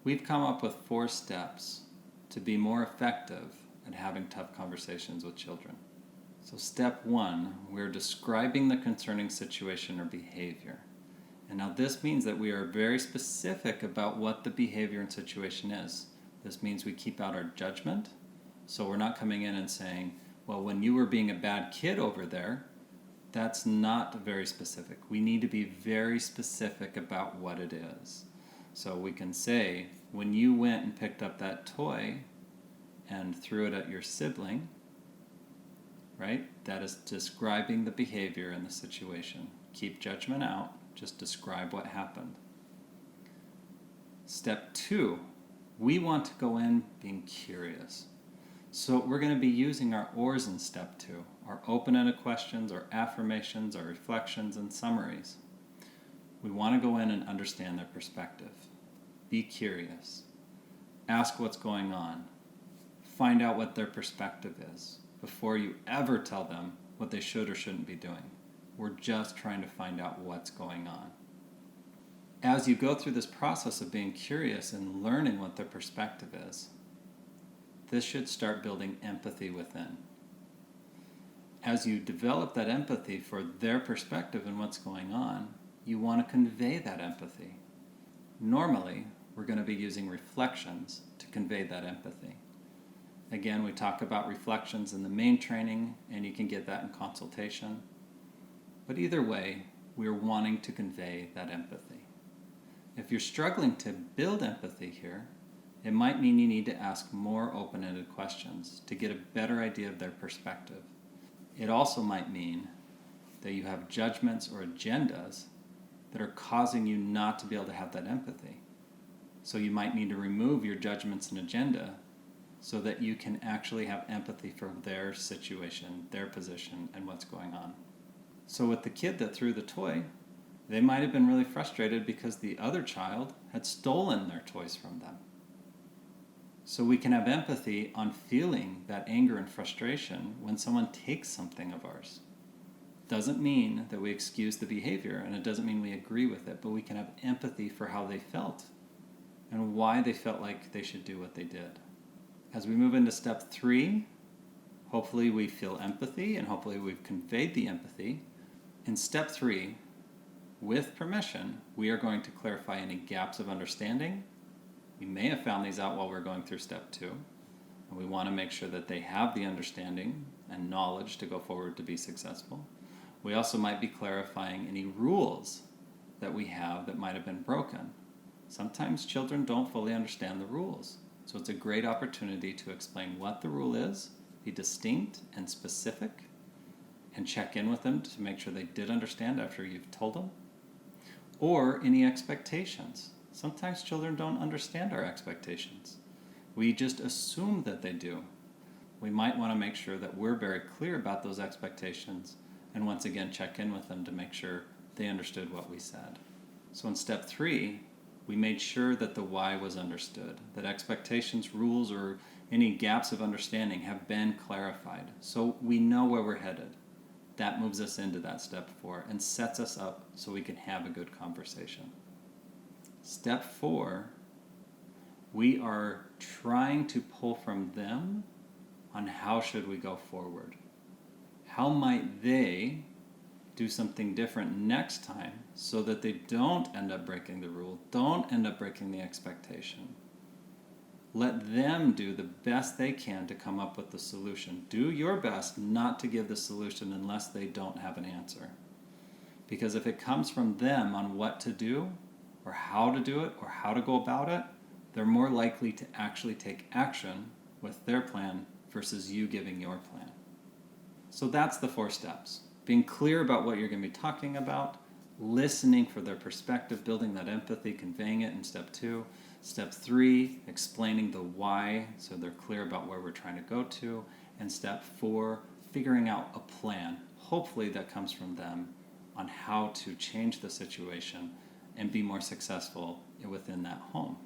We've come up with 4 steps to be more effective at having tough conversations with children. So step 1, we're describing the concerning situation or behavior. And now this means that we are very specific about what the behavior and situation is. This means we keep out our judgment. So we're not coming in and saying, well, when you were being a bad kid over there, that's not very specific. We need to be very specific about what it is. So we can say, when you went and picked up that toy and threw it at your sibling, right? That is describing the behavior and the situation. Keep judgment out, just describe what happened. Step 2, we want to go in being curious. So we're going to be using our ORs in step 2, our open-ended questions, our affirmations, our reflections, and summaries. We want to go in and understand their perspective. Be curious. Ask what's going on. Find out what their perspective is before you ever tell them what they should or shouldn't be doing. We're just trying to find out what's going on. As you go through this process of being curious and learning what their perspective is, this should start building empathy within. As you develop that empathy for their perspective and what's going on, you want to convey that empathy. Normally, we're going to be using reflections to convey that empathy. Again, we talk about reflections in the main training, and you can get that in consultation. But either way, we're wanting to convey that empathy. If you're struggling to build empathy here, it might mean you need to ask more open-ended questions to get a better idea of their perspective. It also might mean that you have judgments or agendas that are causing you not to be able to have that empathy. So you might need to remove your judgments and agenda so that you can actually have empathy for their situation, their position, and what's going on. So with the kid that threw the toy, they might have been really frustrated because the other child had stolen their toys from them. So we can have empathy on feeling that anger and frustration when someone takes something of ours. Doesn't mean that we excuse the behavior, and it doesn't mean we agree with it, but we can have empathy for how they felt and why they felt like they should do what they did. As we move into step 3, hopefully we feel empathy and hopefully we've conveyed the empathy. In step 3, with permission, we are going to clarify any gaps of understanding. We may have found these out while we're going through step 2, and we want to make sure that they have the understanding and knowledge to go forward to be successful. We also might be clarifying any rules that we have that might have been broken. Sometimes children don't fully understand the rules, so it's a great opportunity to explain what the rule is, be distinct and specific, and check in with them to make sure they did understand after you've told them. Or any expectations. Sometimes children don't understand our expectations. We just assume that they do. We might want to make sure that we're very clear about those expectations and once again check in with them to make sure they understood what we said. So in step 3, we made sure that the why was understood, that expectations, rules, or any gaps of understanding have been clarified. So we know where we're headed. That moves us into that step 4 and sets us up so we can have a good conversation. Step 4, we are trying to pull from them on how should we go forward. How might they do something different next time so that they don't end up breaking the rule, don't end up breaking the expectation. Let them do the best they can to come up with the solution. Do your best not to give the solution unless they don't have an answer. Because if it comes from them on what to do, or how to do it, or how to go about it, they're more likely to actually take action with their plan versus you giving your plan. So that's the 4 steps. Being clear about what you're going to be talking about, listening for their perspective, building that empathy, conveying it in step 2. Step 3, explaining the why so they're clear about where we're trying to go to. And step 4, figuring out a plan, hopefully that comes from them, on how to change the situation and be more successful within that home.